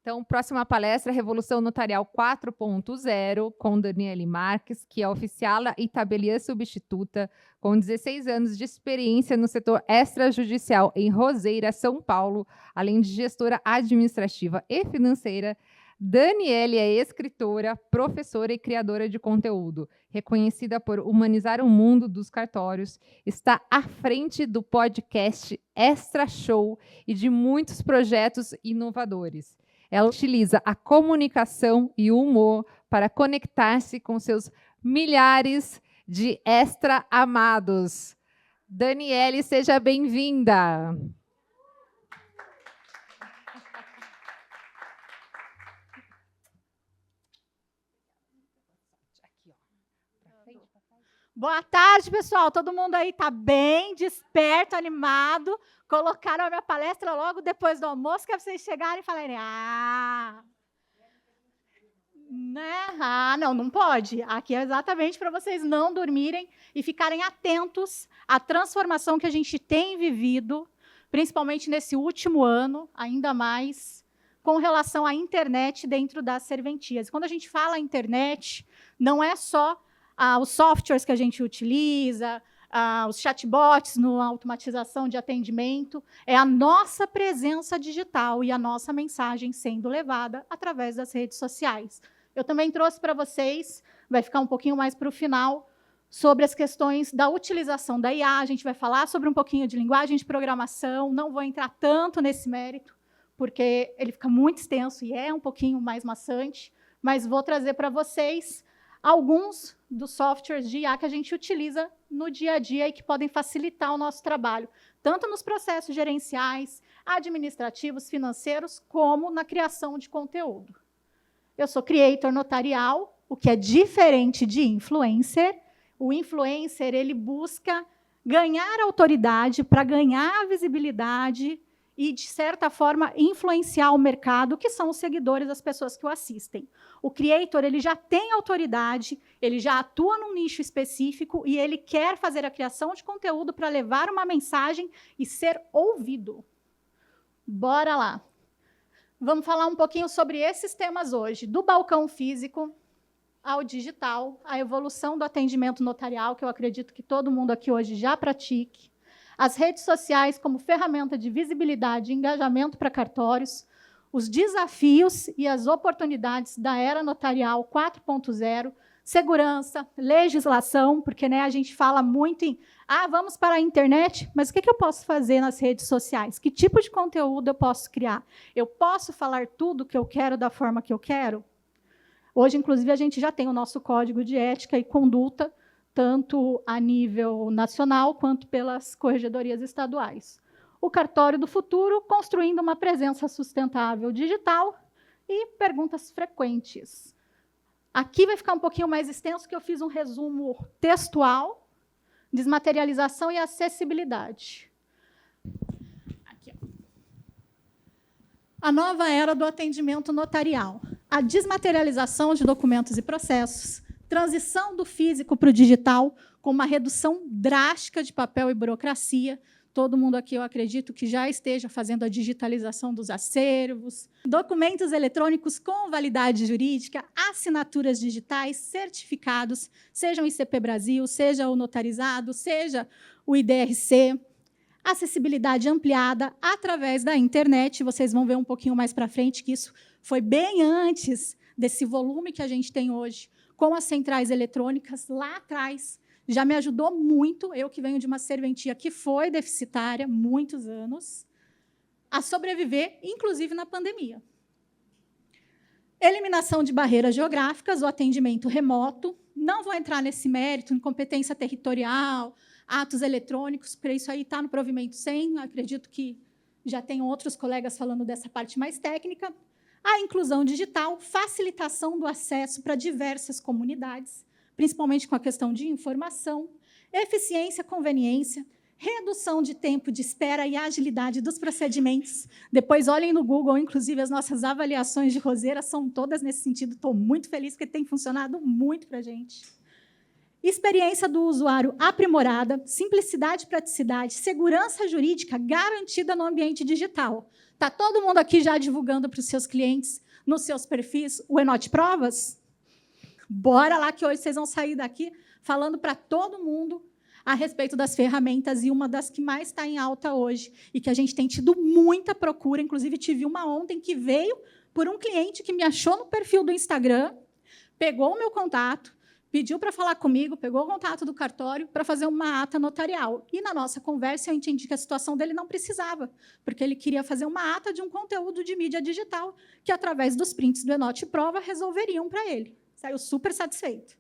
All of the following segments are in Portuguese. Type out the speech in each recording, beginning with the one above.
Então, próxima palestra, Revolução Notarial 4.0, com Daniele Marques, que é oficiala e tabeliã substituta, com 16 anos de experiência no setor extrajudicial em Roseira, São Paulo, além de gestora administrativa e financeira. Daniele é escritora, professora e criadora de conteúdo, reconhecida por humanizar o mundo dos cartórios, está à frente do podcast Extra Show e de muitos projetos inovadores. Ela utiliza a comunicação e o humor para conectar-se com seus milhares de extra amados. Daniele, seja bem-vinda. Boa tarde, pessoal. Todo mundo aí está bem, desperto, animado. Colocaram a minha palestra logo depois do almoço, que é vocês chegarem e falarem, não pode. Aqui é exatamente para vocês não dormirem e ficarem atentos à transformação que a gente tem vivido, principalmente nesse último ano, ainda mais com relação à internet dentro das serventias. Quando a gente fala internet, não é só os softwares que a gente utiliza, os chatbots na automatização de atendimento, é a nossa presença digital e a nossa mensagem sendo levada através das redes sociais. Eu também trouxe para vocês, vai ficar um pouquinho mais para o final, sobre as questões da utilização da IA. A gente vai falar sobre um pouquinho de linguagem de programação, não vou entrar tanto nesse mérito, porque ele fica muito extenso e é um pouquinho mais maçante, mas vou trazer para vocês alguns dos softwares de IA que a gente utiliza no dia a dia e que podem facilitar o nosso trabalho, tanto nos processos gerenciais, administrativos, financeiros, como na criação de conteúdo. Eu sou creator notarial, o que é diferente de influencer. O influencer, ele busca ganhar autoridade para ganhar visibilidade e, de certa forma, influenciar o mercado, que são os seguidores das pessoas que o assistem. O creator, ele já tem autoridade, ele já atua num nicho específico e ele quer fazer a criação de conteúdo para levar uma mensagem e ser ouvido. Bora lá. Vamos falar um pouquinho sobre esses temas hoje, do balcão físico ao digital, a evolução do atendimento notarial, que eu acredito que todo mundo aqui hoje já pratique, as redes sociais como ferramenta de visibilidade e engajamento para cartórios, os desafios e as oportunidades da era notarial 4.0, segurança, legislação, porque a gente fala muito em vamos para a internet, mas o que eu posso fazer nas redes sociais? Que tipo de conteúdo eu posso criar? Eu posso falar tudo o que eu quero da forma que eu quero? Hoje, inclusive, a gente já tem o nosso código de ética e conduta, tanto a nível nacional quanto pelas corregedorias estaduais. O cartório do futuro, construindo uma presença sustentável digital e perguntas frequentes. Aqui vai ficar um pouquinho mais extenso, que eu fiz um resumo textual, desmaterialização e acessibilidade. Aqui, ó. A nova era do atendimento notarial. A desmaterialização de documentos e processos, transição do físico para o digital, com uma redução drástica de papel e burocracia. Todo mundo aqui, eu acredito, que já esteja fazendo a digitalização dos acervos, documentos eletrônicos com validade jurídica, assinaturas digitais, certificados, seja o ICP Brasil, seja o notarizado, seja o IDRC, acessibilidade ampliada através da internet. Vocês vão ver um pouquinho mais para frente que isso foi bem antes desse volume que a gente tem hoje, com as centrais eletrônicas lá atrás. Já me ajudou muito, eu que venho de uma serventia que foi deficitária, muitos anos, a sobreviver, inclusive na pandemia. Eliminação de barreiras geográficas, o atendimento remoto. Não vou entrar nesse mérito, incompetência territorial, atos eletrônicos, porque isso aí está no provimento 100, acredito que já tem outros colegas falando dessa parte mais técnica. A inclusão digital, facilitação do acesso para diversas comunidades, principalmente com a questão de informação, eficiência, conveniência, redução de tempo de espera e agilidade dos procedimentos. Depois olhem no Google, inclusive as nossas avaliações de Roseira são todas nesse sentido. Estou muito feliz porque tem funcionado muito para a gente. experiência do usuário aprimorada, simplicidade e praticidade, segurança jurídica garantida no ambiente digital. Está todo mundo aqui já divulgando para os seus clientes, nos seus perfis, o Enote Provas? Bora lá, que hoje vocês vão sair daqui falando para todo mundo a respeito das ferramentas, e uma das que mais está em alta hoje, e que a gente tem tido muita procura. Inclusive, tive uma ontem que veio por um cliente que me achou no perfil do Instagram, pegou o meu contato, pediu para falar comigo, pegou o contato do cartório para fazer uma ata notarial. E, na nossa conversa, eu entendi que a situação dele não precisava, porque ele queria fazer uma ata de um conteúdo de mídia digital, que, através dos prints do Enote Prova, resolveriam para ele. Saiu super satisfeito.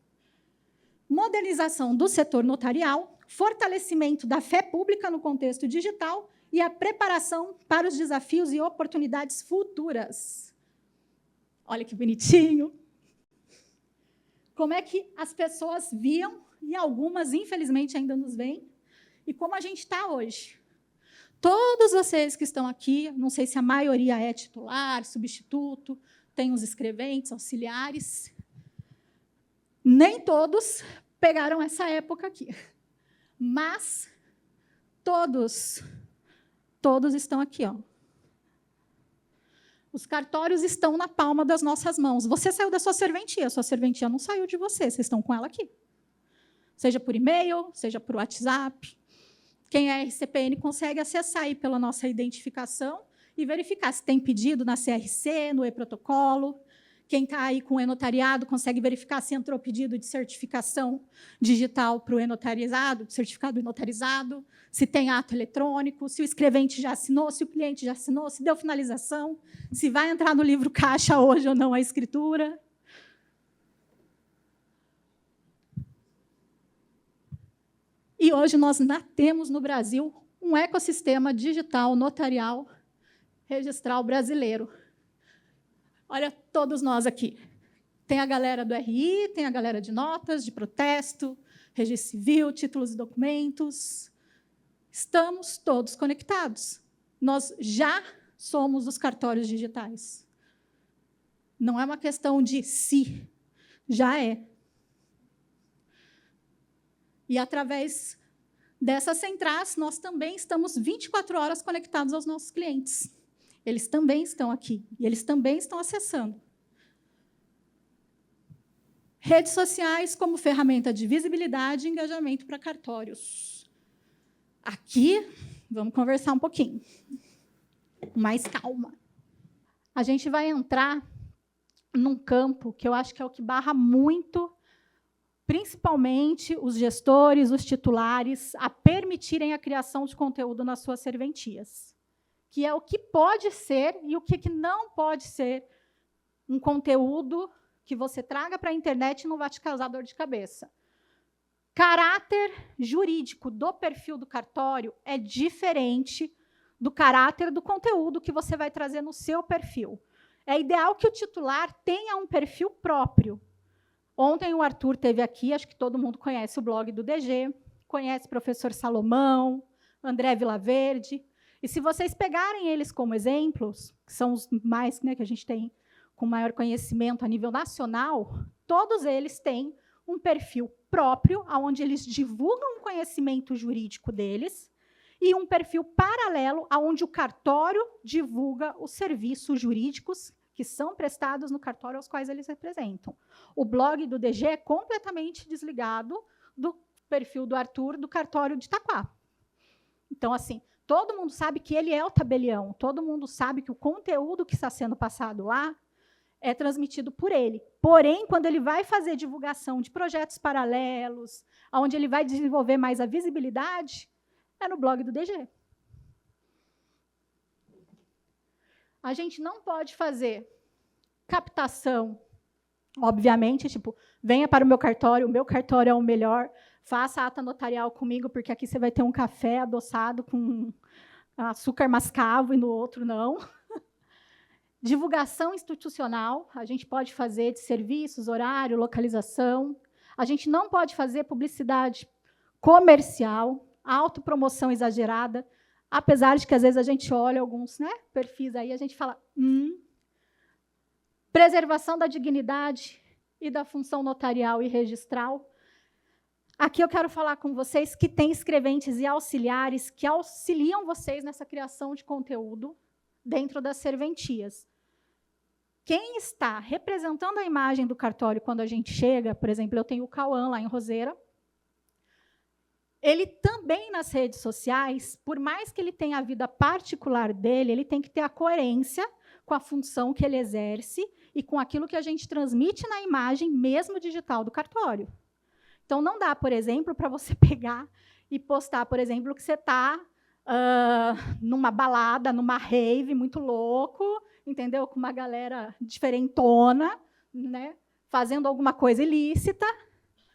Modernização do setor notarial, fortalecimento da fé pública no contexto digital e a preparação para os desafios e oportunidades futuras. Olha que bonitinho. Como é que as pessoas viam, e algumas, infelizmente, ainda nos veem, e como a gente está hoje. Todos vocês que estão aqui, não sei se a maioria é titular, substituto, tem os escreventes, auxiliares, nem todos pegaram essa época aqui. Mas todos estão aqui, ó. Os cartórios estão na palma das nossas mãos. Você saiu da sua serventia não saiu de você, vocês estão com ela aqui. Seja por e-mail, seja por WhatsApp. Quem é RCPN consegue acessar aí pela nossa identificação e verificar se tem pedido na CRC, no e-protocolo. Quem está aí com o e-notariado consegue verificar se entrou pedido de certificação digital para o e-notarizado, certificado e-notarizado, se tem ato eletrônico, se o escrevente já assinou, se o cliente já assinou, se deu finalização, se vai entrar no livro caixa hoje ou não a escritura. E hoje nós temos no Brasil um ecossistema digital notarial registral brasileiro. Olha, todos nós aqui. Tem a galera do RI, tem a galera de notas, de protesto, registro civil, títulos e documentos. Estamos todos conectados. Nós já somos os cartórios digitais. Não é uma questão de se, já é. E, através dessas centrais, nós também estamos 24 horas conectados aos nossos clientes. Eles também estão aqui, e eles também estão acessando. Redes sociais como ferramenta de visibilidade e engajamento para cartórios. Aqui, vamos conversar um pouquinho, com mais calma. A gente vai entrar num campo que eu acho que é o que barra muito, principalmente os gestores, os titulares, a permitirem a criação de conteúdo nas suas serventias, que é o que pode ser e o que não pode ser um conteúdo que você traga para a internet e não vai te causar dor de cabeça. Caráter jurídico do perfil do cartório é diferente do caráter do conteúdo que você vai trazer no seu perfil. É ideal que o titular tenha um perfil próprio. Ontem o Arthur esteve aqui, acho que todo mundo conhece o blog do DG, conhece o professor Salomão, André Vilaverde. E se vocês pegarem eles como exemplos, que são os mais, né, que a gente tem com maior conhecimento a nível nacional, todos eles têm um perfil próprio, onde eles divulgam o conhecimento jurídico deles, e um perfil paralelo, onde o cartório divulga os serviços jurídicos que são prestados no cartório aos quais eles representam. O blog do DG é completamente desligado do perfil do Arthur, do cartório de Itaquá. Então, assim, todo mundo sabe que ele é o tabelião, todo mundo sabe que o conteúdo que está sendo passado lá é transmitido por ele. Porém, quando ele vai fazer divulgação de projetos paralelos, onde ele vai desenvolver mais a visibilidade, é no blog do DG. A gente não pode fazer captação, obviamente, tipo, venha para o meu cartório é o melhor, faça a ata notarial comigo, porque aqui você vai ter um café adoçado com açúcar mascavo e no outro não. Divulgação institucional, a gente pode fazer de serviços, horário, localização. A gente não pode fazer publicidade comercial, autopromoção exagerada, apesar de que, às vezes, a gente olha alguns, né, perfis aí, a gente fala, Preservação da dignidade e da função notarial e registral. Aqui eu quero falar com vocês que tem escreventes e auxiliares que auxiliam vocês nessa criação de conteúdo dentro das serventias. Quem está representando a imagem do cartório quando a gente chega, por exemplo, eu tenho o Cauã lá em Roseira, ele também nas redes sociais, por mais que ele tenha a vida particular dele, ele tem que ter a coerência com a função que ele exerce e com aquilo que a gente transmite na imagem, mesmo digital, do cartório. Então, não dá, por exemplo, para você pegar e postar, por exemplo, que você está numa balada, numa rave muito louco, entendeu? Com uma galera diferentona, né? Fazendo alguma coisa ilícita,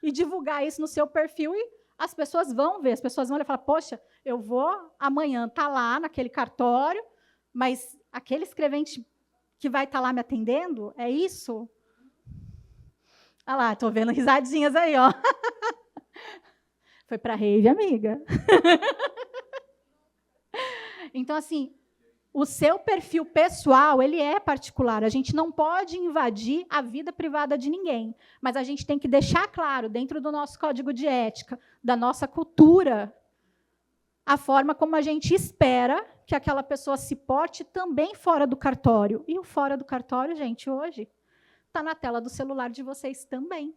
e divulgar isso no seu perfil, e as pessoas vão ver, as pessoas vão olhar e falar, poxa, eu vou amanhã estar lá naquele cartório, mas aquele escrevente que vai estar lá me atendendo, é isso? Olha lá, estou vendo risadinhas aí, ó. Foi para a rave, amiga. Então, assim, o seu perfil pessoal, ele é particular. A gente não pode invadir a vida privada de ninguém. Mas a gente tem que deixar claro, dentro do nosso código de ética, da nossa cultura, a forma como a gente espera que aquela pessoa se porte também fora do cartório. E o fora do cartório, gente, hoje, está na tela do celular de vocês também.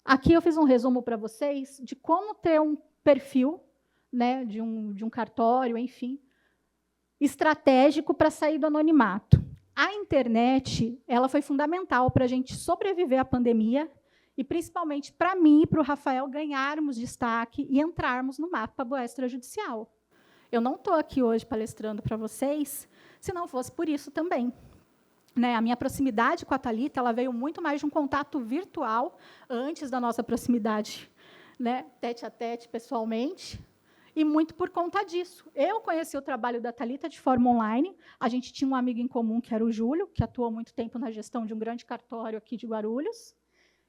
Aqui eu fiz um resumo para vocês de como ter um perfil, né, de um cartório, enfim, estratégico para sair do anonimato. A internet, ela foi fundamental para a gente sobreviver à pandemia e, principalmente, para mim e para o Rafael ganharmos destaque e entrarmos no mapa do extrajudicial. Eu não estou aqui hoje palestrando para vocês se não fosse por isso também. Né, a minha proximidade com a Thalita, ela veio muito mais de um contato virtual antes da nossa proximidade, né, tete a tete, pessoalmente, e muito por conta disso. Eu conheci o trabalho da Thalita de forma online. A gente tinha um amigo em comum, que era o Júlio, que atuou muito tempo na gestão de um grande cartório aqui de Guarulhos.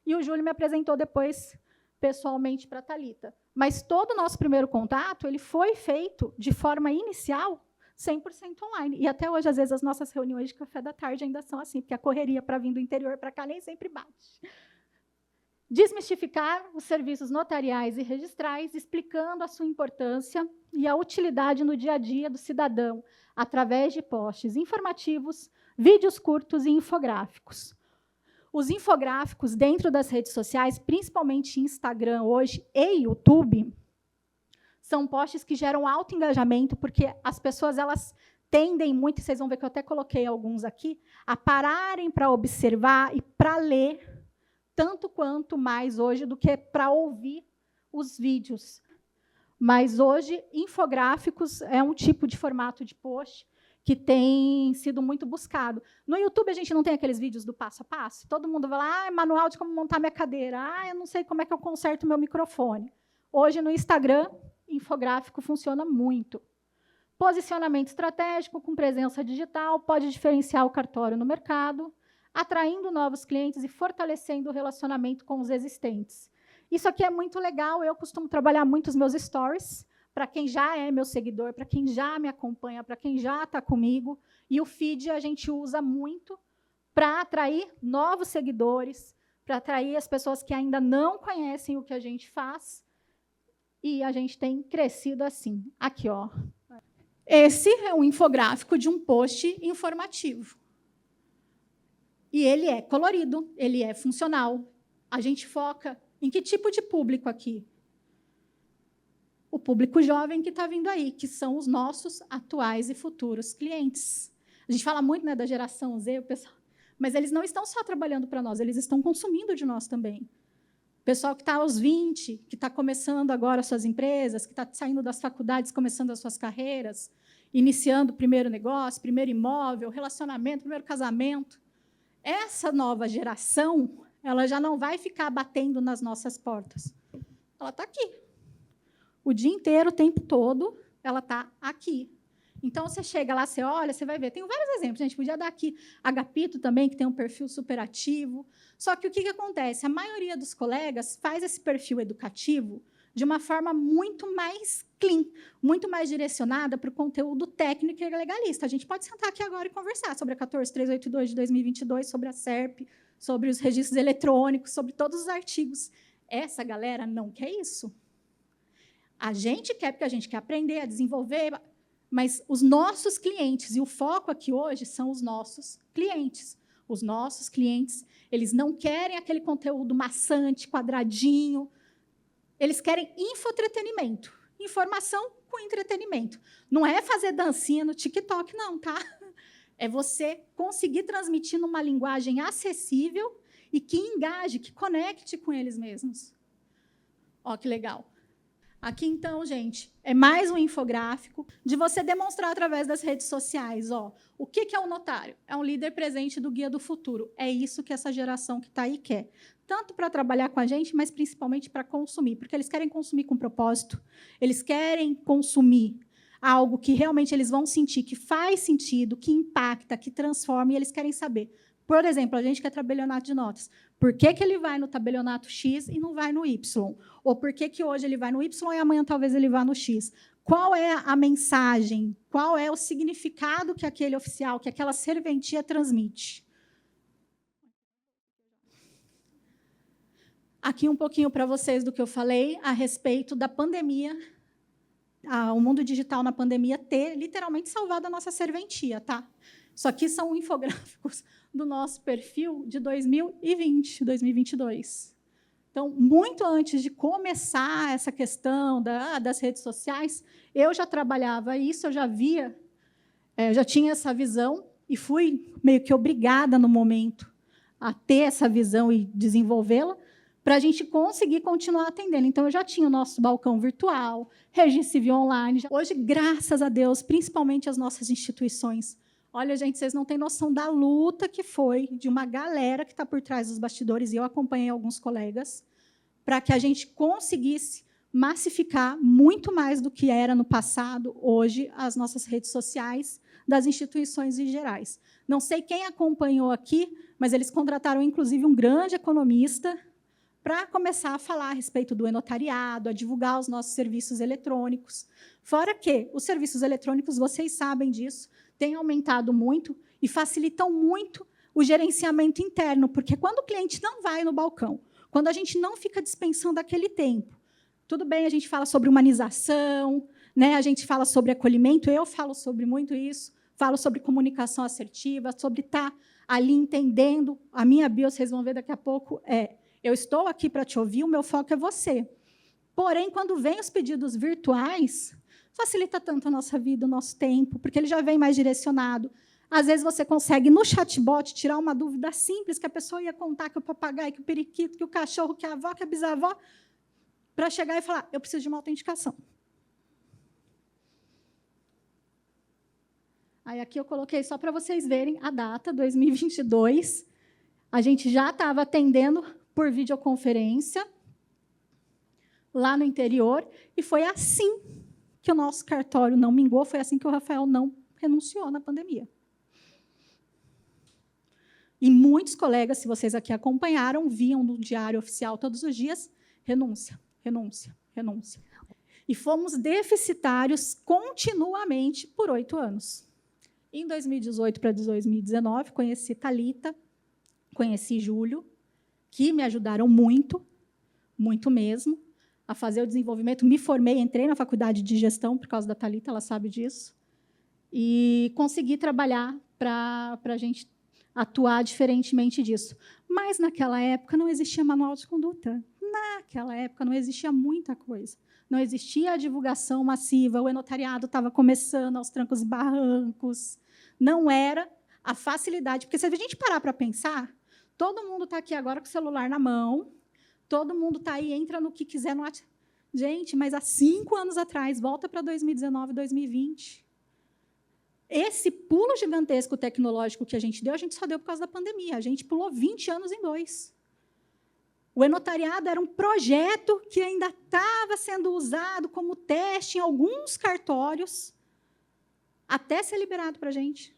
E o Júlio me apresentou depois, pessoalmente, para a Thalita. Mas todo o nosso primeiro contato ele foi feito de forma inicial 100% online. E até hoje, às vezes, as nossas reuniões de café da tarde ainda são assim, porque a correria para vir do interior para cá nem sempre bate. Desmistificar os serviços notariais e registrais, explicando a sua importância e a utilidade no dia a dia do cidadão, através de posts informativos, vídeos curtos e infográficos. Os infográficos dentro das redes sociais, principalmente Instagram hoje e YouTube, são posts que geram alto engajamento, porque as pessoas elas tendem muito, e vocês vão ver que eu até coloquei alguns aqui, a pararem para observar e para ler, tanto quanto mais hoje do que para ouvir os vídeos. Mas hoje, infográficos é um tipo de formato de post que tem sido muito buscado. No YouTube, a gente não tem aqueles vídeos do passo a passo. Todo mundo vai lá, manual de como montar minha cadeira. Eu não sei como é que eu conserto meu microfone. Hoje, no Instagram, infográfico funciona muito. Posicionamento estratégico com presença digital pode diferenciar o cartório no mercado, atraindo novos clientes e fortalecendo o relacionamento com os existentes. Isso aqui é muito legal, eu costumo trabalhar muito os meus stories, para quem já é meu seguidor, para quem já me acompanha, para quem já está comigo, e o feed a gente usa muito para atrair novos seguidores, para atrair as pessoas que ainda não conhecem o que a gente faz, e a gente tem crescido assim. Aqui, ó. Esse é um infográfico de um post informativo. E ele é colorido, ele é funcional. A gente foca em que tipo de público aqui? O público jovem que está vindo aí, que são os nossos atuais e futuros clientes. A gente fala muito, né, da geração Z, o pessoal, mas eles não estão só trabalhando para nós, eles estão consumindo de nós também. O pessoal que está aos 20, que está começando agora as suas empresas, que está saindo das faculdades, começando as suas carreiras, iniciando o primeiro negócio, primeiro imóvel, relacionamento, primeiro casamento. Essa nova geração, ela já não vai ficar batendo nas nossas portas. Ela está aqui. O dia inteiro, o tempo todo, ela está aqui. Então, você chega lá, você olha, você vai ver. Tem vários exemplos. A gente podia dar aqui Agapito também, que tem um perfil super ativo. Só que o que acontece? A maioria dos colegas faz esse perfil educativo de uma forma muito mais clean, muito mais direcionada para o conteúdo técnico e legalista. A gente pode sentar aqui agora e conversar sobre a 14382 de 2022, sobre a SERP, sobre os registros eletrônicos, sobre todos os artigos. Essa galera não quer isso. A gente quer, porque a gente quer aprender a desenvolver, mas os nossos clientes, e o foco aqui hoje são os nossos clientes. Os nossos clientes, eles não querem aquele conteúdo maçante, quadradinho. Eles querem infoentretenimento. Informação com entretenimento. Não é fazer dancinha no TikTok, não, tá? É você conseguir transmitir numa linguagem acessível e que engaje, que conecte com eles mesmos. Ó, que legal. Aqui, então, gente, é mais um infográfico de você demonstrar através das redes sociais. Ó, o que é um notário? É um líder presente do Guia do Futuro. É isso que essa geração que está aí quer. Tanto para trabalhar com a gente, mas principalmente para consumir, porque eles querem consumir com propósito, eles querem consumir algo que realmente eles vão sentir que faz sentido, que impacta, que transforma, e eles querem saber. Por exemplo, a gente quer tabelionato de notas. Por que ele vai no tabelionato X e não vai no Y? Ou por que hoje ele vai no Y e amanhã talvez ele vá no X? Qual é a mensagem? Qual é o significado que aquele oficial, que aquela serventia transmite? Aqui um pouquinho para vocês do que eu falei a respeito da pandemia, o mundo digital na pandemia ter literalmente salvado a nossa serventia, tá? Isso aqui são infográficos do nosso perfil de 2020, 2022. Então, muito antes de começar essa questão das redes sociais, eu já trabalhava isso, eu já via, já tinha essa visão e fui meio que obrigada no momento a ter essa visão e desenvolvê-la para a gente conseguir continuar atendendo. Então, eu já tinha o nosso balcão virtual, registro civil online. Hoje, graças a Deus, principalmente as nossas instituições. Olha, gente, vocês não têm noção da luta que foi de uma galera que está por trás dos bastidores, e eu acompanhei alguns colegas, para que a gente conseguisse massificar muito mais do que era no passado, hoje, as nossas redes sociais das instituições em gerais. Não sei quem acompanhou aqui, mas eles contrataram, inclusive, um grande economista para começar a falar a respeito do e-notariado, a divulgar os nossos serviços eletrônicos. Fora que os serviços eletrônicos, vocês sabem disso, têm aumentado muito e facilitam muito o gerenciamento interno, porque quando o cliente não vai no balcão, quando a gente não fica dispensando aquele tempo, tudo bem, a gente fala sobre humanização, né? A gente fala sobre acolhimento, eu falo sobre muito isso, falo sobre comunicação assertiva, sobre estar ali entendendo. A minha bio, vocês vão ver daqui a pouco, eu estou aqui para te ouvir, o meu foco é você. Porém, quando vem os pedidos virtuais, facilita tanto a nossa vida, o nosso tempo, porque ele já vem mais direcionado. Às vezes, você consegue, no chatbot, tirar uma dúvida simples que a pessoa ia contar, que o papagaio, que o periquito, que o cachorro, que a avó, que a bisavó, para chegar e falar, eu preciso de uma autenticação. Aí, aqui eu coloquei só para vocês verem a data, 2022. A gente já estava atendendo por videoconferência, lá no interior, e foi assim que o nosso cartório não mingou, foi assim que o Rafael não renunciou na pandemia. E muitos colegas, se vocês aqui acompanharam, viam no diário oficial todos os dias, renúncia, renúncia, renúncia. E fomos deficitários continuamente por 8 anos. Em 2018 para 2019, conheci Thalita, conheci Júlio, que me ajudaram muito, muito mesmo, a fazer o desenvolvimento. Me formei, entrei na faculdade de gestão por causa da Thalita, ela sabe disso, e consegui trabalhar para a gente atuar diferentemente disso. Mas, naquela época, não existia manual de conduta. Naquela época, não existia muita coisa. Não existia a divulgação massiva, o e-notariado estava começando aos trancos e barrancos. Não era a facilidade. Porque, se a gente parar para pensar, todo mundo está aqui agora com o celular na mão, todo mundo está aí, entra no que quiser. No... Gente, mas há 5 anos atrás, volta para 2019, 2020. Esse pulo gigantesco tecnológico que a gente só deu por causa da pandemia. A gente pulou 20 anos em 2. O e-notariado era um projeto que ainda estava sendo usado como teste em alguns cartórios, até ser liberado para a gente.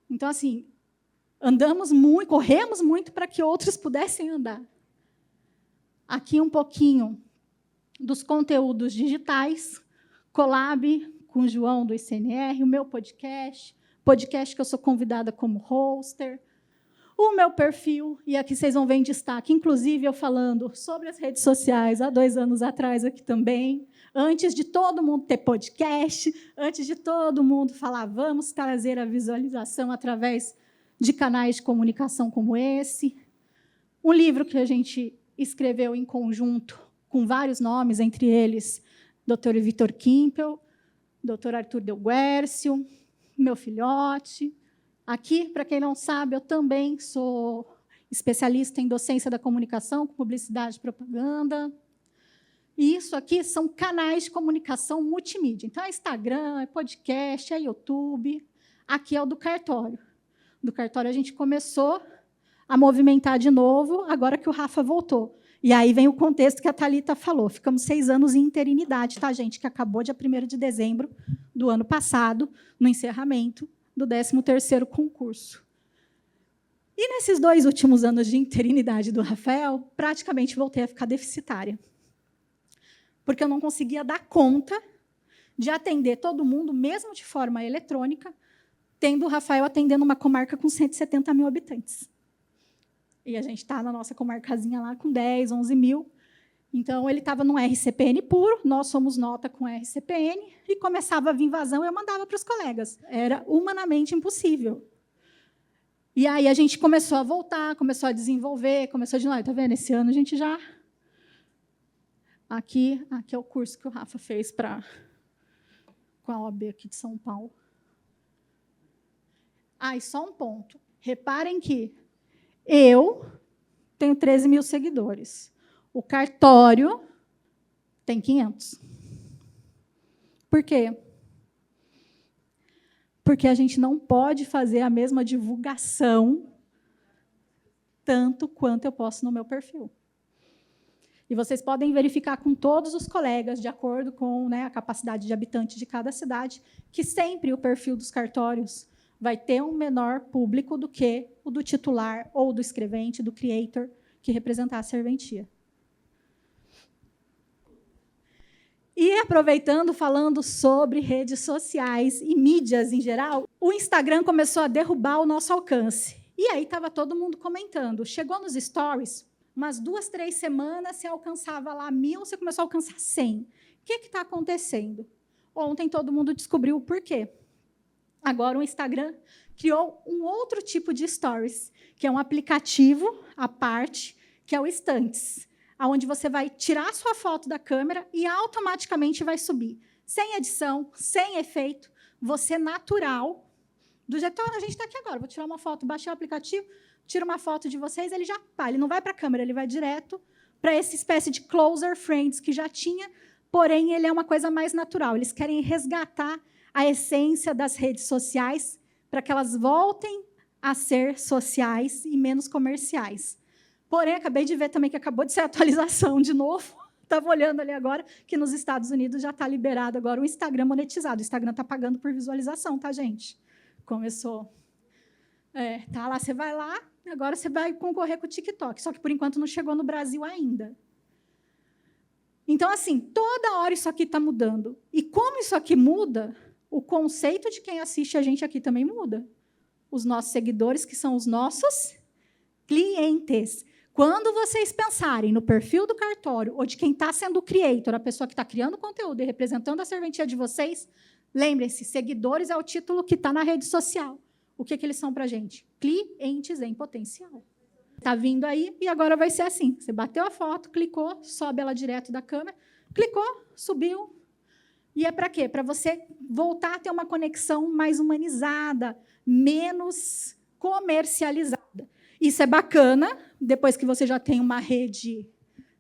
Então, assim, andamos muito, corremos muito para que outros pudessem andar. Aqui um pouquinho dos conteúdos digitais, collab com o João do ICNR, o meu podcast, podcast que eu sou convidada como hoster, o meu perfil, e aqui vocês vão ver em destaque, inclusive eu falando sobre as redes sociais há 2 anos atrás aqui também, antes de todo mundo ter podcast, antes de todo mundo falar, vamos trazer a visualização através de canais de comunicação como esse. Um livro que a gente escreveu em conjunto, com vários nomes, entre eles Dr. Vitor Kimpel, Dr. Arthur Del Guercio, meu filhote. Aqui, para quem não sabe, eu também sou especialista em docência da comunicação, com publicidade e propaganda. E isso aqui são canais de comunicação multimídia. Então, é Instagram, é podcast, é YouTube. Aqui é o do cartório. Do cartório, a gente começou a movimentar de novo, agora que o Rafa voltou. E aí vem o contexto que a Thalita falou. Ficamos 6 anos em interinidade, tá, gente? Que acabou dia 1º de dezembro do ano passado, no encerramento do 13º concurso. E nesses 2 últimos anos de interinidade do Rafael, praticamente voltei a ficar deficitária. Porque eu não conseguia dar conta de atender todo mundo, mesmo de forma eletrônica, tendo o Rafael atendendo uma comarca com 170 mil habitantes. E a gente está na nossa comarcazinha lá com 10, 11 mil. Então, ele estava no RCPN puro, nós somos nota com RCPN, e começava a vir vazão, eu mandava para os colegas. Era humanamente impossível. E aí a gente começou a voltar, começou a desenvolver, começou de novo. Está vendo? Esse ano a gente já... Aqui é o curso que o Rafa fez com a OAB aqui de São Paulo. E só um ponto. Reparem que eu tenho 13 mil seguidores. O cartório tem 500. Por quê? Porque a gente não pode fazer a mesma divulgação tanto quanto eu posso no meu perfil. E vocês podem verificar com todos os colegas, de acordo com, né, a capacidade de habitante de cada cidade, que sempre o perfil dos cartórios vai ter um menor público do que o do titular ou do escrevente, do creator, que representar a serventia. E, aproveitando, falando sobre redes sociais e mídias em geral, o Instagram começou a derrubar o nosso alcance. E aí estava todo mundo comentando. Chegou nos stories, umas 2, 3 semanas, você alcançava lá 1.000, você começou a alcançar 100. O que está acontecendo? Ontem todo mundo descobriu o porquê. Agora o Instagram criou um outro tipo de stories, que é um aplicativo à parte, que é o Instantes, onde você vai tirar a sua foto da câmera e automaticamente vai subir. Sem edição, sem efeito, você natural. Do jeito que a gente está aqui agora. Vou tirar uma foto, baixei o aplicativo, tiro uma foto de vocês, ele já ele não vai para a câmera, ele vai direto para essa espécie de closer friends que já tinha, porém, ele é uma coisa mais natural. Eles querem resgatar a essência das redes sociais para que elas voltem a ser sociais e menos comerciais. Porém, acabei de ver também que acabou de ser atualização de novo. Estava olhando ali agora que nos Estados Unidos já está liberado agora o Instagram monetizado. O Instagram está pagando por visualização, tá, gente? Começou. Tá lá, você vai lá, agora você vai concorrer com o TikTok. Só que, por enquanto, não chegou no Brasil ainda. Então, assim, toda hora isso aqui está mudando. E como isso aqui muda, o conceito de quem assiste a gente aqui também muda. Os nossos seguidores, que são os nossos clientes. Quando vocês pensarem no perfil do cartório ou de quem está sendo o creator, a pessoa que está criando conteúdo e representando a serventia de vocês, lembrem-se, seguidores é o título que está na rede social. O que eles são para a gente? Clientes em potencial. Está vindo aí e agora vai ser assim. Você bateu a foto, clicou, sobe ela direto da câmera, clicou, subiu. E é para quê? Para você voltar a ter uma conexão mais humanizada, menos comercializada. Isso é bacana, depois que você já tem uma rede,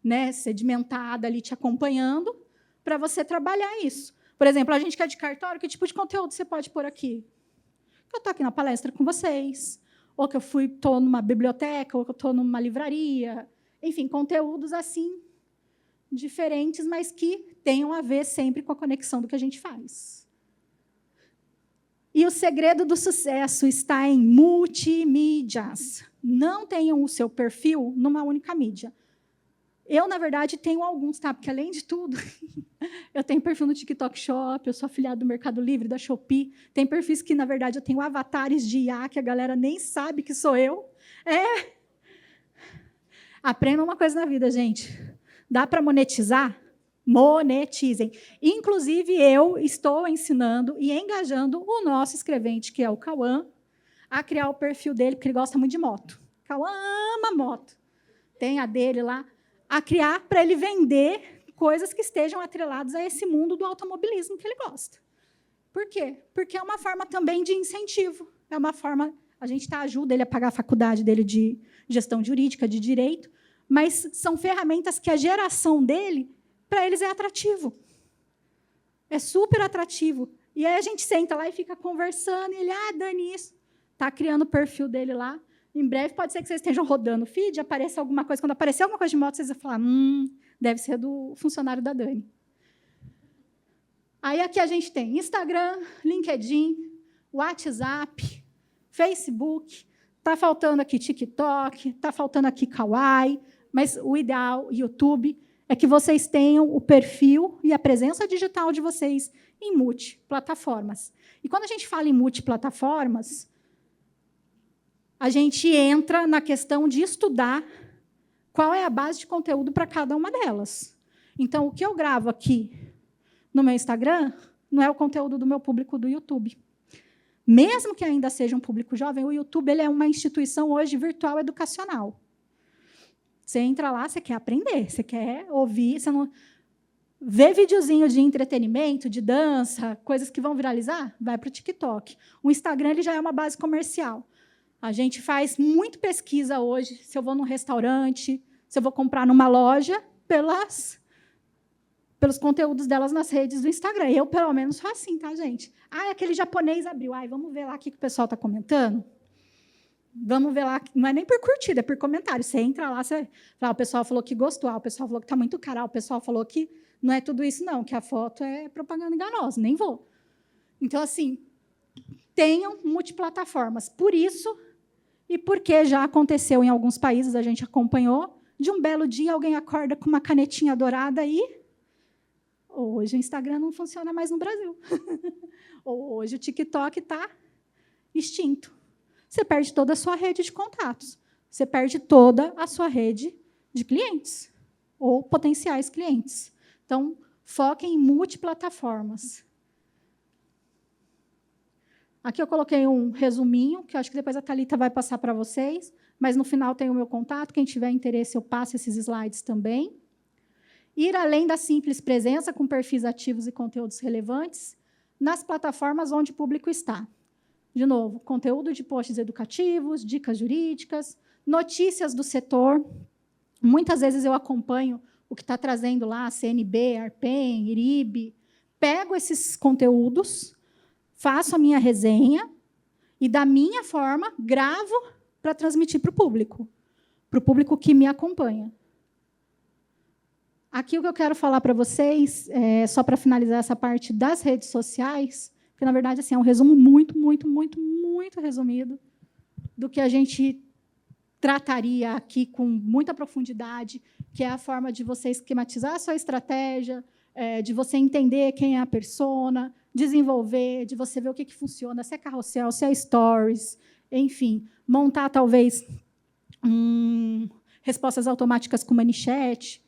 né, sedimentada ali te acompanhando, para você trabalhar isso. Por exemplo, a gente que é de cartório, que tipo de conteúdo você pode pôr aqui? Eu estou aqui na palestra com vocês, ou que eu estou numa biblioteca, ou que eu estou numa livraria. Enfim, conteúdos assim, diferentes, mas que tenham a ver sempre com a conexão do que a gente faz. E o segredo do sucesso está em multimídias. Não tenham o seu perfil numa única mídia. Eu, na verdade, tenho alguns, tá? Porque, além de tudo, eu tenho perfil no TikTok Shop, eu sou afiliado do Mercado Livre, da Shopee. Tem perfis que, na verdade, eu tenho avatares de IA, que a galera nem sabe que sou eu. Aprendam uma coisa na vida, gente. Dá para monetizar? Monetizem. Inclusive, eu estou ensinando e engajando o nosso escrevente, que é o Cauã, a criar o perfil dele, porque ele gosta muito de moto. Cauã ama moto. Tem a dele lá. A criar para ele vender coisas que estejam atreladas a esse mundo do automobilismo que ele gosta. Por quê? Porque é uma forma também de incentivo. É uma forma... A gente ajuda ele a pagar a faculdade dele de gestão jurídica, de direito, mas são ferramentas que a geração dele, para eles, é atrativo. É super atrativo. E aí a gente senta lá e fica conversando, e ele, Dani, isso. Está criando o perfil dele lá. Em breve, pode ser que vocês estejam rodando o feed, apareça alguma coisa. Quando aparecer alguma coisa de moto, vocês vão falar, deve ser do funcionário da Dani. Aí aqui a gente tem Instagram, LinkedIn, WhatsApp, Facebook, está faltando aqui TikTok, está faltando aqui Kawaii, mas o ideal, YouTube, é que vocês tenham o perfil e a presença digital de vocês em multiplataformas. E quando a gente fala em multiplataformas, a gente entra na questão de estudar qual é a base de conteúdo para cada uma delas. Então, o que eu gravo aqui no meu Instagram não é o conteúdo do meu público do YouTube. Mesmo que ainda seja um público jovem, o YouTube ele é uma instituição hoje virtual educacional. Você entra lá, você quer aprender, você quer ouvir, você não... Vê videozinho de entretenimento, de dança, coisas que vão viralizar, vai para o TikTok. O Instagram ele já é uma base comercial. A gente faz muito pesquisa hoje, se eu vou num restaurante, se eu vou comprar numa loja, pelos conteúdos delas nas redes do Instagram. Eu, pelo menos, sou assim, tá, gente? Aquele japonês abriu. Vamos ver lá o que o pessoal está comentando? Vamos ver lá. Não é nem por curtida, é por comentário. Você entra lá, você fala, o pessoal falou que gostou, o pessoal falou que está muito caro, o pessoal falou que não é tudo isso, não, que a foto é propaganda enganosa, nem vou. Então, assim, tenham multiplataformas. Por isso, e porque já aconteceu em alguns países, a gente acompanhou, de um belo dia alguém acorda com uma canetinha dourada e... Hoje o Instagram não funciona mais no Brasil. Hoje o TikTok está extinto. Você perde toda a sua rede de contatos. Você perde toda a sua rede de clientes ou potenciais clientes. Então, foquem em multiplataformas. Aqui eu coloquei um resuminho, que eu acho que depois a Thalita vai passar para vocês, mas no final tem o meu contato. Quem tiver interesse, eu passo esses slides também. Ir além da simples presença com perfis ativos e conteúdos relevantes nas plataformas onde o público está. De novo, conteúdo de posts educativos, dicas jurídicas, notícias do setor. Muitas vezes eu acompanho o que está trazendo lá, a CNB, Arpen, IRIB. Pego esses conteúdos, faço a minha resenha e, da minha forma, gravo para transmitir para o público que me acompanha. Aqui o que eu quero falar para vocês, só para finalizar essa parte das redes sociais, que, na verdade, assim, é um resumo muito, muito, muito, muito resumido do que a gente trataria aqui com muita profundidade, que é a forma de você esquematizar a sua estratégia, de você entender quem é a persona, desenvolver, de você ver o que funciona, se é carrossel, se é stories, enfim, montar, talvez, respostas automáticas com manchete.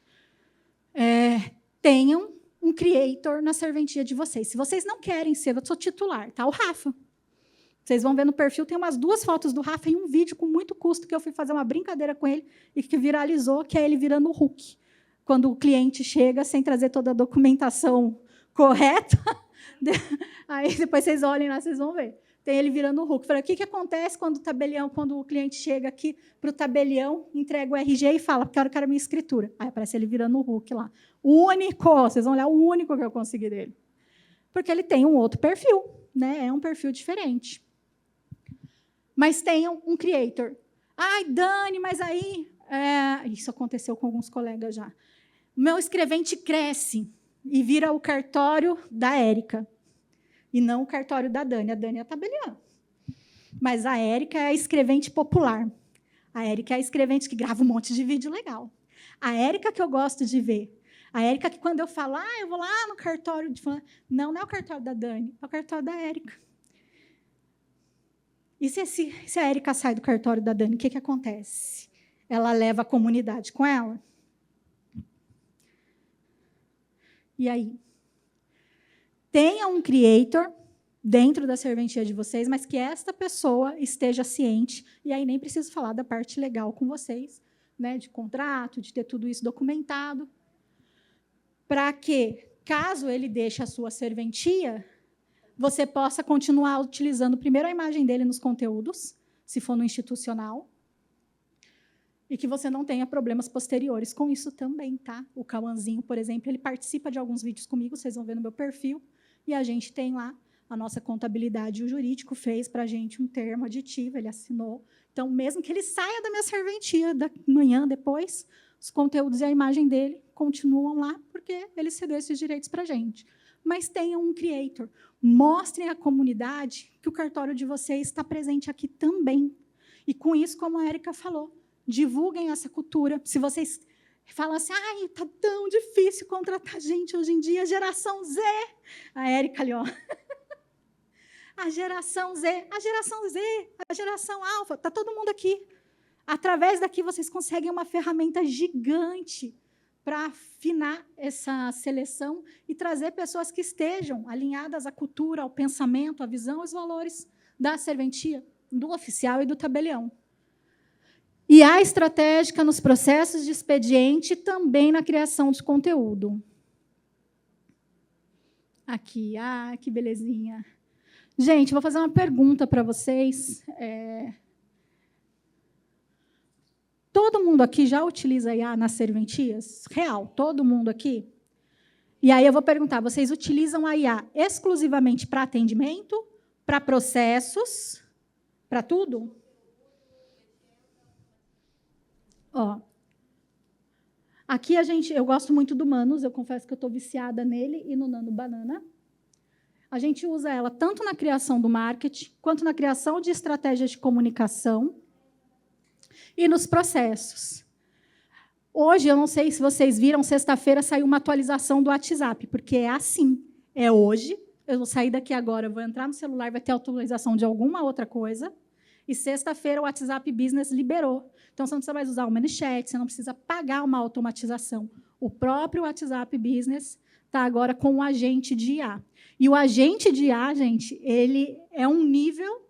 Tenham um creator na serventia de vocês. Se vocês não querem ser, eu sou titular, tá? O Rafa. Vocês vão ver no perfil, tem umas 2 fotos do Rafa e um vídeo com muito custo que eu fui fazer uma brincadeira com ele e que viralizou, que é ele virando o Hulk. Quando o cliente chega sem trazer toda a documentação correta, aí depois vocês olhem lá, vocês vão ver. Tem ele virando o Hulk. Falei, o que acontece quando o cliente chega aqui para o tabelião, entrega o RG e fala, porque eu quero a minha escritura. Aí aparece ele virando o Hulk lá. O único, vocês vão olhar, o único que eu consegui dele. Porque ele tem um outro perfil, né? É um perfil diferente. Mas tenham um creator. Dani, mas aí... isso aconteceu com alguns colegas já. Meu escrevente cresce e vira o cartório da Érica. E não o cartório da Dani. A Dani é a tabeliã. Mas a Érica é a escrevente popular. A Érica é a escrevente que grava um monte de vídeo legal. A Érica que eu gosto de ver. A Érica que, quando eu falo, eu vou lá no cartório de fulano. Não é o cartório da Dani, é o cartório da Érica. E se a Érica sai do cartório da Dani, o que acontece? Ela leva a comunidade com ela? E aí? Tenha um creator dentro da serventia de vocês, mas que esta pessoa esteja ciente, e aí nem preciso falar da parte legal com vocês, né, de contrato, de ter tudo isso documentado, para que, caso ele deixe a sua serventia, você possa continuar utilizando primeiro a imagem dele nos conteúdos, se for no institucional, e que você não tenha problemas posteriores com isso também, tá? O Cauãzinho, por exemplo, ele participa de alguns vídeos comigo, vocês vão ver no meu perfil, e a gente tem lá a nossa contabilidade, o jurídico fez para a gente um termo aditivo, ele assinou. Então, mesmo que ele saia da minha serventia da manhã depois, os conteúdos e a imagem dele continuam lá, porque ele cedeu esses direitos para a gente. Mas tenham um creator. Mostrem à comunidade que o cartório de vocês está presente aqui também. E, com isso, como a Érica falou, divulguem essa cultura. Se vocês falam assim, está tão difícil contratar gente hoje em dia, geração Z. A Érica ali, ó. A geração Z, a geração alfa, está todo mundo aqui. Através daqui, vocês conseguem uma ferramenta gigante para afinar essa seleção e trazer pessoas que estejam alinhadas à cultura, ao pensamento, à visão, aos valores da serventia, do oficial e do tabelião. E a estratégica nos processos de expediente e também na criação de conteúdo. Aqui, que belezinha. Gente, vou fazer uma pergunta para vocês. Todo mundo aqui já utiliza IA nas serventias? Real, todo mundo aqui? E aí eu vou perguntar, vocês utilizam a IA exclusivamente para atendimento, para processos, para tudo? Ó, aqui eu gosto muito do Manus, eu confesso que eu estou viciada nele e no Nano Banana. A gente usa ela tanto na criação do marketing, quanto na criação de estratégias de comunicação e nos processos. Hoje, eu não sei se vocês viram, sexta-feira saiu uma atualização do WhatsApp, porque é assim, é hoje, eu vou sair daqui agora, eu vou entrar no celular, vai ter atualização de alguma outra coisa, e sexta-feira o WhatsApp Business liberou. Então, você não precisa mais usar o ManyChat, você não precisa pagar uma automatização. O próprio WhatsApp Business está agora com o agente de IA. E o agente de IA, gente, ele é um nível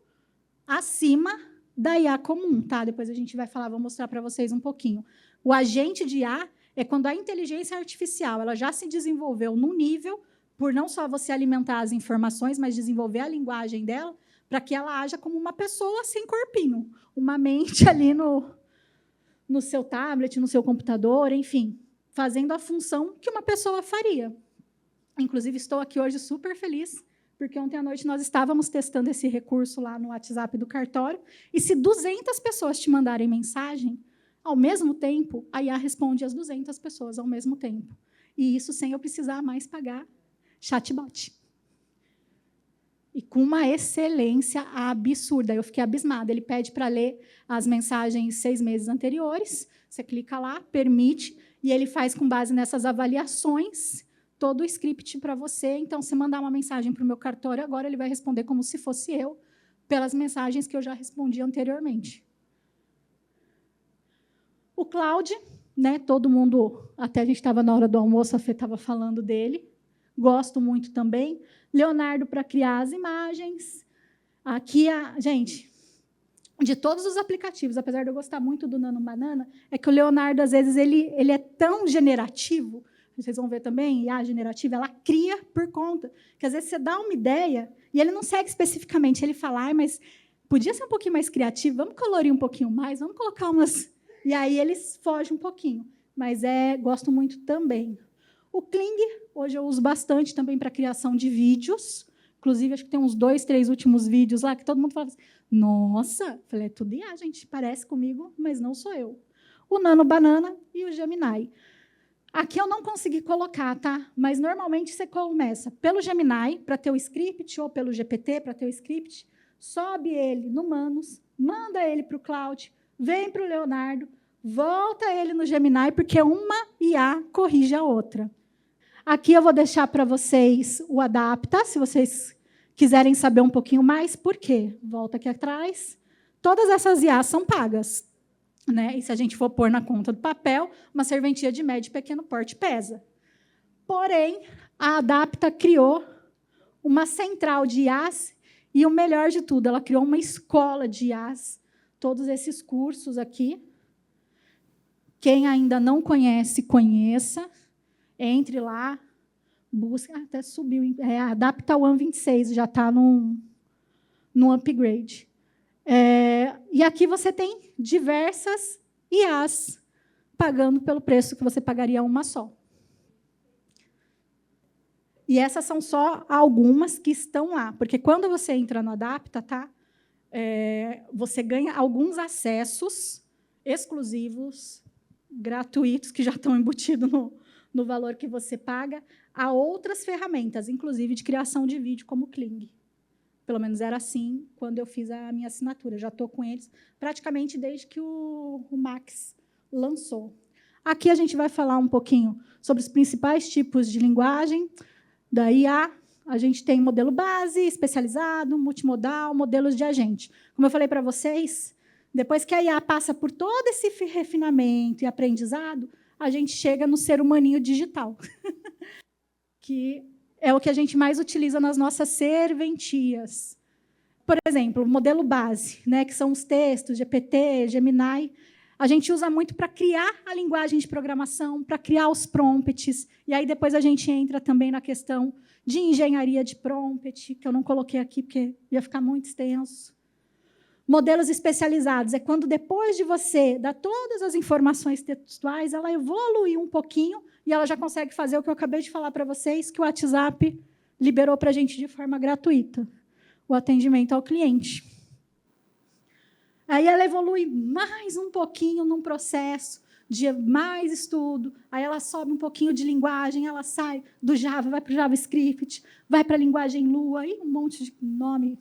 acima da IA comum, tá? Depois a gente vai falar, vou mostrar para vocês um pouquinho. O agente de IA é quando a inteligência artificial ela já se desenvolveu num nível, por não só você alimentar as informações, mas desenvolver a linguagem dela, para que ela haja como uma pessoa sem corpinho, uma mente ali no seu tablet, no seu computador, enfim, fazendo a função que uma pessoa faria. Inclusive, estou aqui hoje super feliz, porque ontem à noite nós estávamos testando esse recurso lá no WhatsApp do cartório, e se 200 pessoas te mandarem mensagem, ao mesmo tempo, a IA responde às 200 pessoas ao mesmo tempo. E isso sem eu precisar mais pagar chatbot. E com uma excelência absurda. Eu fiquei abismada. Ele pede para ler as mensagens 6 meses anteriores, você clica lá, permite, e ele faz, com base nessas avaliações, todo o script para você. Então, se mandar uma mensagem para o meu cartório agora, ele vai responder como se fosse eu, pelas mensagens que eu já respondi anteriormente. O Cloud, né, todo mundo, até a gente estava na hora do almoço, a Fê estava falando dele, gosto muito também. Leonardo para criar as imagens. Aqui, gente, de todos os aplicativos, apesar de eu gostar muito do Nano Banana, é que o Leonardo, às vezes, ele é tão generativo, vocês vão ver também, IA generativa, ela cria por conta. Que às vezes você dá uma ideia e ele não segue especificamente, ele fala, mas podia ser um pouquinho mais criativo, vamos colorir um pouquinho mais, vamos colocar umas... E aí eles fogem um pouquinho, mas gosto muito também. O Kling, hoje eu uso bastante também para criação de vídeos, inclusive acho que tem uns 2, 3 últimos vídeos lá que todo mundo fala assim, nossa, falei, é tudo IA, gente, parece comigo, mas não sou eu. O Nano Banana e o Gemini. Aqui eu não consegui colocar, tá? Mas normalmente você começa pelo Gemini para ter o script ou pelo GPT para ter o script, sobe ele no Manus, manda ele para o Cloud, vem para o Leonardo, volta ele no Gemini, porque uma IA corrige a outra. Aqui eu vou deixar para vocês o Adapta, se vocês quiserem saber um pouquinho mais. Por quê? Volta aqui atrás. Todas essas IAs são pagas, né? E se a gente for pôr na conta do papel, uma serventia de médio e pequeno porte pesa. Porém, a Adapta criou uma central de IAs e, o melhor de tudo, ela criou uma escola de IAs. Todos esses cursos aqui. Quem ainda não conhece, conheça. Entre lá, busque. Até subiu. Adapta One 26, já está no upgrade. E aqui você tem diversas IAs pagando pelo preço que você pagaria uma só. E essas são só algumas que estão lá. Porque quando você entra no Adapta, tá? Você ganha alguns acessos exclusivos, gratuitos, que já estão embutidos no valor que você paga, a outras ferramentas, inclusive de criação de vídeo, como o Kling. Pelo menos era assim quando eu fiz a minha assinatura. Já estou com eles praticamente desde que o Max lançou. Aqui a gente vai falar um pouquinho sobre os principais tipos de linguagem da IA. A gente tem modelo base, especializado, multimodal, modelos de agente. Como eu falei para vocês, depois que a IA passa por todo esse refinamento e aprendizado, a gente chega no ser humaninho digital, que é o que a gente mais utiliza nas nossas serventias. Por exemplo, o modelo base, né, que são os textos, GPT, Gemini, a gente usa muito para criar a linguagem de programação, para criar os prompts, e aí depois a gente entra também na questão de engenharia de prompt, que eu não coloquei aqui porque ia ficar muito extenso. Modelos especializados é quando, depois de você dar todas as informações textuais, ela evolui um pouquinho e ela já consegue fazer o que eu acabei de falar para vocês, que o WhatsApp liberou para a gente de forma gratuita, o atendimento ao cliente. Aí ela evolui mais um pouquinho num processo de mais estudo, aí ela sobe um pouquinho de linguagem, ela sai do Java, vai para o JavaScript, vai para a linguagem Lua, aí um monte de nome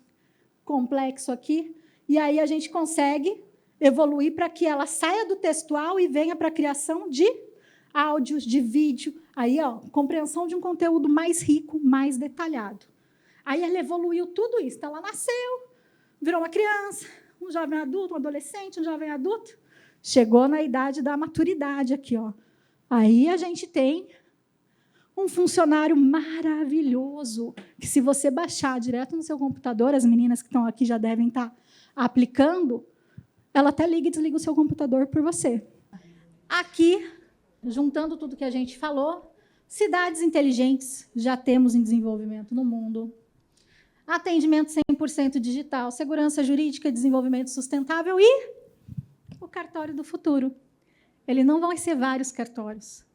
complexo aqui, e aí a gente consegue evoluir para que ela saia do textual e venha para a criação de áudios, de vídeo, aí, compreensão de um conteúdo mais rico, mais detalhado. Aí ela evoluiu tudo isso, então ela nasceu, virou uma criança, um jovem adulto, um adolescente, um jovem adulto, chegou na idade da maturidade aqui. Aí a gente tem um funcionário maravilhoso, que, se você baixar direto no seu computador, as meninas que estão aqui já devem estar aplicando, ela até liga e desliga o seu computador por você. Aqui, juntando tudo que a gente falou, cidades inteligentes já temos em desenvolvimento no mundo. Atendimento 100% digital, segurança jurídica, desenvolvimento sustentável e o cartório do futuro. Ele não vai ser vários cartórios.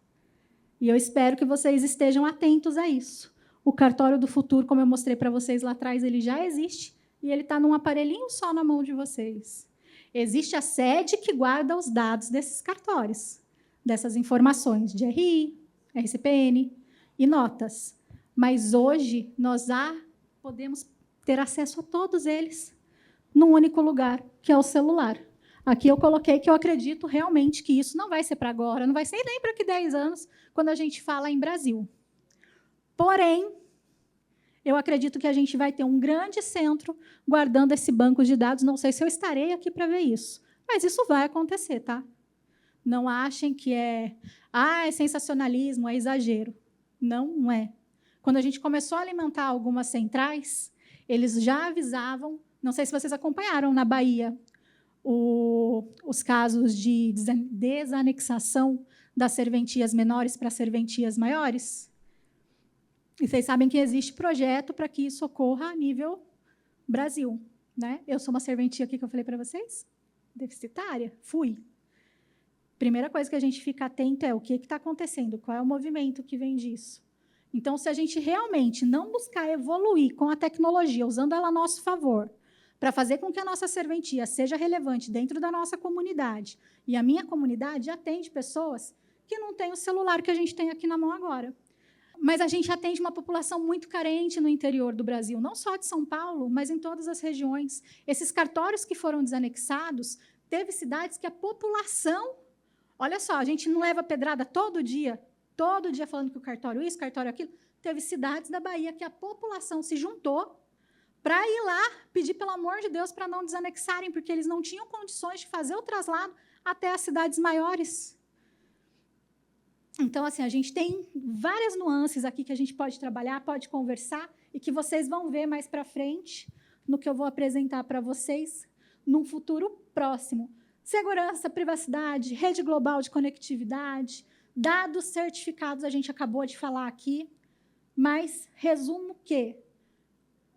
E eu espero que vocês estejam atentos a isso. O cartório do futuro, como eu mostrei para vocês lá atrás, ele já existe e ele está num aparelhinho só na mão de vocês. Existe a sede que guarda os dados desses cartórios, dessas informações de RI, RCPN e notas. Mas hoje nós já podemos ter acesso a todos eles num único lugar, que é o celular. Aqui eu coloquei que eu acredito realmente que isso não vai ser para agora, não vai ser nem para daqui 10 anos, quando a gente fala em Brasil. Porém, eu acredito que a gente vai ter um grande centro guardando esse banco de dados. Não sei se eu estarei aqui para ver isso, mas isso vai acontecer, tá? Não achem que é sensacionalismo, é exagero. Não é. Quando a gente começou a alimentar algumas centrais, eles já avisavam, não sei se vocês acompanharam na Bahia, os casos de desanexação das serventias menores para serventias maiores. E vocês sabem que existe projeto para que isso ocorra a nível Brasil, né? Eu sou uma serventia aqui que eu falei para vocês, deficitária, fui. Primeira coisa que a gente fica atento é o que está acontecendo, qual é o movimento que vem disso. Então, se a gente realmente não buscar evoluir com a tecnologia, usando ela a nosso favor, para fazer com que a nossa serventia seja relevante dentro da nossa comunidade, e a minha comunidade atende pessoas que não têm o celular que a gente tem aqui na mão agora. Mas a gente atende uma população muito carente no interior do Brasil, não só de São Paulo, mas em todas as regiões. Esses cartórios que foram desanexados, teve cidades que a população Olha só, a gente não leva pedrada todo dia falando que o cartório isso, cartório aquilo. Teve cidades da Bahia que a população se juntou para ir lá pedir, pelo amor de Deus, para não desanexarem, porque eles não tinham condições de fazer o traslado até as cidades maiores. Então, assim, a gente tem várias nuances aqui que a gente pode trabalhar, pode conversar, e que vocês vão ver mais para frente no que eu vou apresentar para vocês num futuro próximo. Segurança, privacidade, rede global de conectividade, dados certificados, a gente acabou de falar aqui, mas resumo que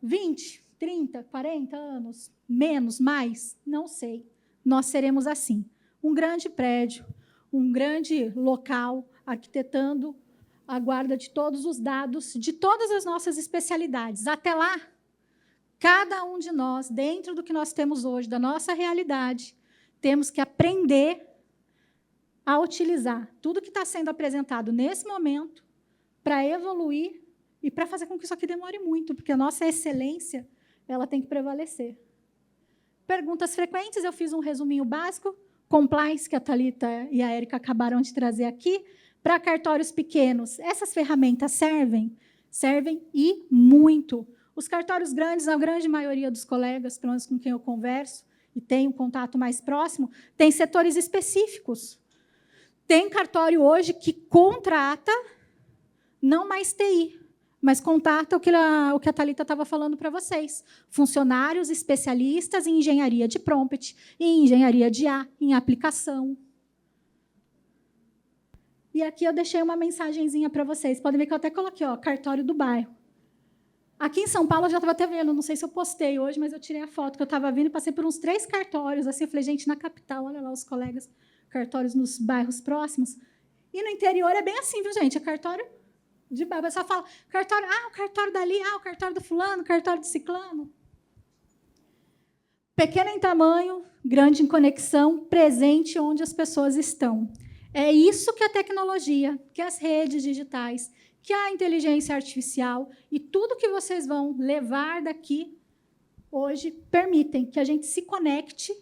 20, 30, 40 anos, menos, mais, não sei, nós seremos assim. Um grande prédio, um grande local, arquitetando a guarda de todos os dados, de todas as nossas especialidades. Até lá, cada um de nós, dentro do que nós temos hoje, da nossa realidade, temos que aprender a utilizar tudo que está sendo apresentado nesse momento para evoluir e para fazer com que isso aqui demore muito, porque a nossa excelência ela tem que prevalecer. Perguntas frequentes, eu fiz um resuminho básico. Compliance, que a Thalita e a Érica acabaram de trazer aqui. Para cartórios pequenos, essas ferramentas servem? Servem e muito. Os cartórios grandes, a grande maioria dos colegas, pelo menos com quem eu converso, e tenho um contato mais próximo, tem setores específicos. Tem cartório hoje que contrata, não mais TI, mas contrata o que a Thalita estava falando para vocês. Funcionários especialistas em engenharia de prompt, em engenharia de IA, em aplicação. E aqui eu deixei uma mensagenzinha para vocês. Podem ver que eu até coloquei, ó, cartório do bairro. Aqui em São Paulo, eu já estava até vendo, não sei se eu postei hoje, mas eu tirei a foto, que eu estava vindo e passei por uns 3 cartórios. Assim, eu falei, gente, na capital, olha lá os colegas, cartórios nos bairros próximos. E no interior é bem assim, viu, gente? É cartório de bairro. Só fala, cartório, o cartório dali, o cartório do fulano, o cartório do ciclano. Pequeno em tamanho, grande em conexão, presente onde as pessoas estão. É isso que a tecnologia, que as redes digitais, que a inteligência artificial e tudo que vocês vão levar daqui hoje permitem que a gente se conecte.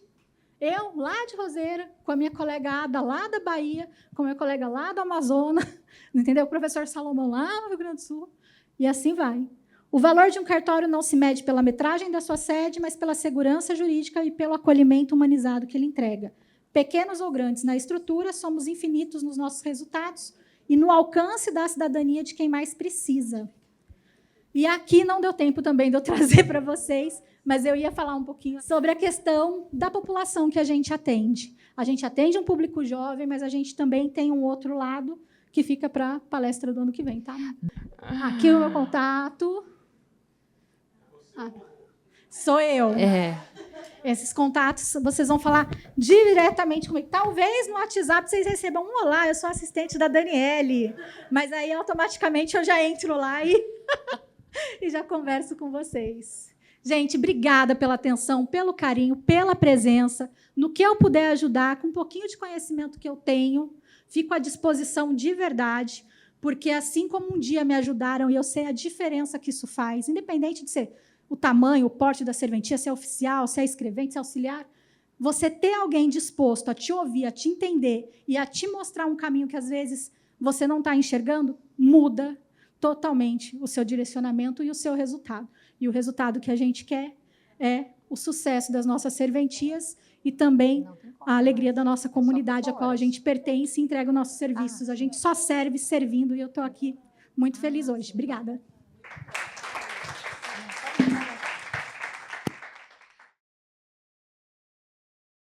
Eu, lá de Roseira, com a minha colega Ada, lá da Bahia, com a minha colega lá do Amazonas, entendeu? O professor Salomão, lá no Rio Grande do Sul, e assim vai. O valor de um cartório não se mede pela metragem da sua sede, mas pela segurança jurídica e pelo acolhimento humanizado que ele entrega. Pequenos ou grandes na estrutura, somos infinitos nos nossos resultados e no alcance da cidadania de quem mais precisa. E aqui não deu tempo também de eu trazer para vocês, mas eu ia falar um pouquinho sobre a questão da população que a gente atende. A gente atende um público jovem, mas a gente também tem um outro lado que fica para a palestra do ano que vem, tá? Aqui o meu contato. Sou eu. Esses contatos, vocês vão falar diretamente comigo. Talvez no WhatsApp vocês recebam um olá, eu sou assistente da Daniele. Mas aí, automaticamente, eu já entro lá e já converso com vocês. Gente, obrigada pela atenção, pelo carinho, pela presença. No que eu puder ajudar, com um pouquinho de conhecimento que eu tenho, fico à disposição de verdade, porque assim como um dia me ajudaram e eu sei a diferença que isso faz, independente de ser o tamanho, o porte da serventia, se é oficial, se é escrevente, se é auxiliar, você ter alguém disposto a te ouvir, a te entender e a te mostrar um caminho que, às vezes, você não está enxergando, muda totalmente o seu direcionamento e o seu resultado. E o resultado que a gente quer é o sucesso das nossas serventias e também a alegria da nossa comunidade, a qual a gente pertence e entrega os nossos serviços. A gente só serve servindo e eu estou aqui muito feliz hoje. Obrigada.